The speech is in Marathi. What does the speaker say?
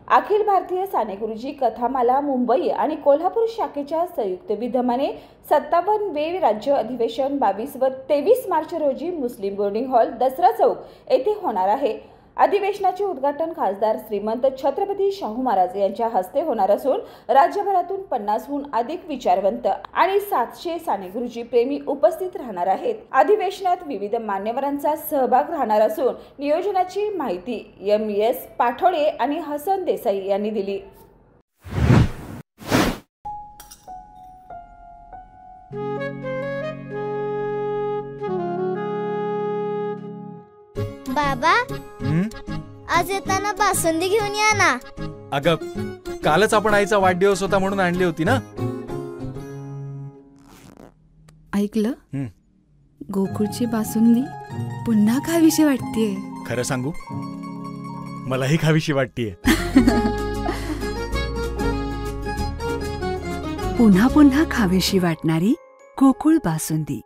अखिल भारतीय साने गुरुजी कथामाला मुंबई आणि कोल्हापूर शाखेच्या संयुक्त विद्यमाने 57वे राज्य अधिवेशन 22 व 23 मार्च रोजी मुस्लिम बोर्डिंग हॉल दसरा चौक येथे होणार आहे। अधिवेशनाचे उद्घाटन खासदार श्रीमंत छत्रपती शाहू महाराज यांच्या हस्ते होणार असून राज्यभरातून 50हून अधिक विचारवंत आणि 700 साने गुरुजी प्रेमी उपस्थित राहणार आहेत। अधिवेशनात विविध मान्यवरांचा सहभाग राहणार असून नियोजनाची माहिती MS पाठोळे आणि हसन देसाई यांनी दिली। बाबा आज येताना बासुंदी घेऊन या ना। अगं कालच आपण आईचा वाढदिवस होता म्हणून आणली होती ना। ऐकलं, गोकुळची बासुंदी पुन्हा खावीशी वाटतेय। खरं सांगू, मलाही खावीशी वाटतेय। पुन्हा पुन्हा खावीशी वाटणारी गोकुळ बासुंदी।